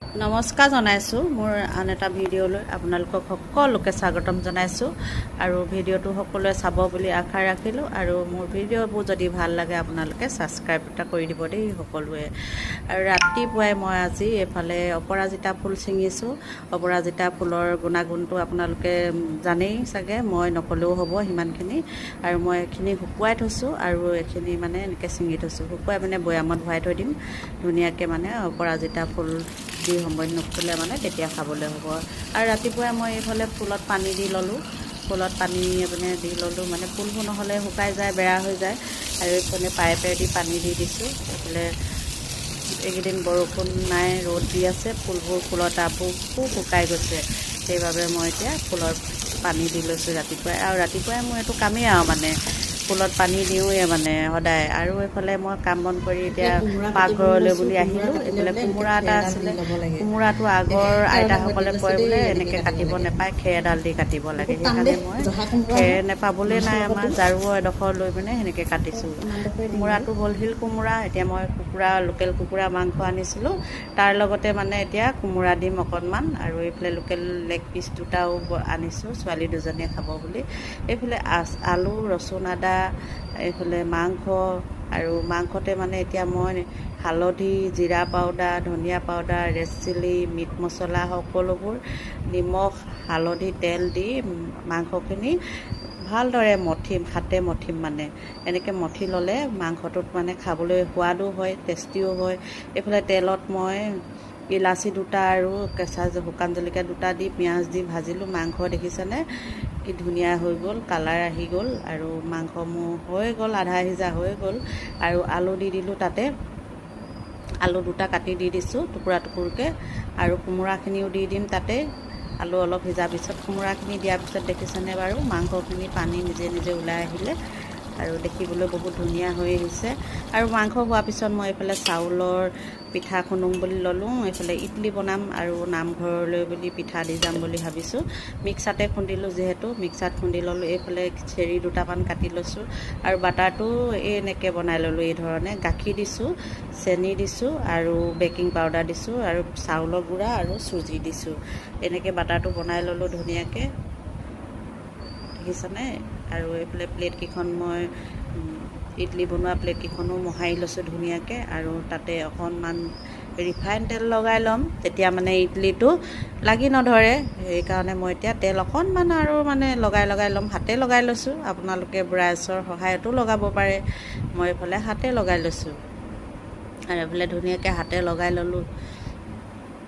নমস্কাৰ জনাইছোঁ মোৰ আন এটা ভিডিঅ'লৈ আপোনালোকক সকলোকে স্বাগতম জনাইছোঁ আৰু ভিডিঅ'টো সকলোৱে চাব বুলি আশা ৰাখিলোঁ আৰু মোৰ ভিডিঅ'বোৰ যদি ভাল লাগে আপোনালোকে ছাবস্ক্ৰাইব এটা কৰি দিব দেই সকলোৱে। আৰু ৰাতিপুৱাই মই আজি এইফালে অপৰাজিতা ফুল ছিঙিছোঁ। অপৰাজিতা ফুলৰ গুণাগুণটো আপোনালোকে জানেই চাগে, মই নক'লেও হ'ব সিমানখিনি। আৰু মই এইখিনি শুকুৱাই থৈছোঁ আৰু এইখিনি মানে এনেকৈ ছিঙি থৈছোঁ। শুকুৱাই মানে বৈয়ামত ভৰাই থৈ দিম ধুনীয়াকৈ, মানে অপৰাজিতা ফুল দি সময় নুফুলে মানে তেতিয়া খাবলৈ হ'ব। আৰু ৰাতিপুৱাই মই এইফালে ফুলত পানী দি ল'লোঁ, ফুলত পানী মানে দি ল'লোঁ, মানে ফুলবোৰ নহ'লে শুকাই যায়, বেয়া হৈ যায়। আৰু এইফালে পাইপেৰে দি পানী দি দিছোঁ। এইফালে এইকেইদিন বৰষুণ নাই, ৰ'দ দি আছে, ফুলৰ টাববোৰ খুব শুকাই গৈছে। সেইবাবে মই এতিয়া ফুলত পানী দি লৈছোঁ ৰাতিপুৱাই। আৰু ৰাতিপুৱাই মোৰ এইটো কামেই আৰু মানে ফুলত পানী দিওঁৱে মানে সদায়। আৰু এইফালে মই কাম বন কৰি এতিয়া পাকঘৰলৈ বুলি আহিলোঁ। এইফালে কোমোৰা এটা আছিলে, কোমোৰাটো আগৰ আইতাসকলে কয় বোলে এনেকৈ কাটিব নাপায়, খেৰ এডাল দি কাটিব লাগে। সেইকাৰণে মই খেৰ নেপাবলৈ নাই আমাৰ, ঝাৰু এডোখৰ লৈ পিনে সেনেকৈ কাটিছোঁ। কোমোৰাটো হ'ল শিল কোমোৰা। এতিয়া মই লোকেল কুকুৰা মাংস আনিছিলোঁ, তাৰ লগতে মানে এতিয়া কোমোৰা দিম অকণমান। আৰু এইফালে লোকেল লেগ পিচ দুটাও আনিছোঁ ছোৱালী দুজনীয়ে খাব বুলি। এইফালে আলু, ৰচুন, আদা, এইফালে মাংস। আৰু মাংসতে মানে এতিয়া মই হালধি, জিৰা পাউডাৰ, ধনিয়া পাউডাৰ, ৰেড চিলি, মিট মছলা সকলোবোৰ, নিমখ, হালধি, তেল দি মাংসখিনি ভালদৰে মঠিম, হাতে মঠিম। মানে এনেকৈ মঠি ল'লে মাংসটোত মানে খাবলৈ সোৱাদো হয়, টেষ্টিও হয়। এইফালে তেলত মই ইলাচি দুটা আৰু কেঁচা শুকান জলকীয়া দুটা দি পিঁয়াজ দি ভাজিলোঁ মাংস। দেখিছেনে কি ধুনীয়া হৈ গ'ল, কালাৰ আহি গ'ল। আৰু মাংস মোৰ হৈ গ'ল, আধা সিজা হৈ গ'ল। আৰু আলু দি দিলোঁ তাতে, আলু দুটা কাটি দি দিছোঁ টুকুৰা টুকুৰকৈ। আৰু কোমোৰাখিনিও দি দিম তাতে। আলু অলপ সিজাৰ পিছত কোমোৰাখিনি দিয়াৰ পিছত দেখিছেনে বাৰু মাংসখিনি পানী নিজে নিজে ওলাই আহিলে আৰু দেখিবলৈ বহুত ধুনীয়া হৈ আহিছে। আৰু মাংস হোৱাৰ পিছত মই এইফালে চাউলৰ পিঠা খুন্দুম বুলি ল'লোঁ। এইফালে ইডলি বনাম আৰু নামঘৰলৈ বুলি পিঠা দি যাম বুলি ভাবিছোঁ। মিক্সাৰতে খুন্দিলোঁ, যিহেতু মিক্সাৰত খুন্দি ল'লোঁ। এইফালে চেৰি দুটামান কাটি লৈছোঁ আৰু বাটাৰটো এনেকৈ বনাই ল'লোঁ। এই ধৰণে গাখীৰ দিছোঁ, চেনি দিছোঁ আৰু বেকিং পাউডাৰ দিছোঁ আৰু চাউলৰ গুড়া আৰু চুজি দিছোঁ। এনেকৈ বাটাৰটো বনাই ল'লোঁ ধুনীয়াকৈ, দেখিছেনে। আৰু এইফালে প্লেটকেইখন মই ইডলি বনোৱা প্লেটকেইখনো মোহাৰি লৈছোঁ ধুনীয়াকৈ। আৰু তাতে অকণমান ৰিফাইন তেল লগাই ল'ম, তেতিয়া মানে ইডলিটো লাগি নধৰে। সেইকাৰণে মই এতিয়া তেল অকণমান আৰু মানে লগাই ল'ম, হাতে লগাই লৈছোঁ। আপোনালোকে ব্ৰাছৰ সহায়তো লগাব পাৰে, মই এইফালে হাতে লগাই লৈছোঁ। আৰু এইফালে ধুনীয়াকৈ হাতে লগাই ল'লোঁ।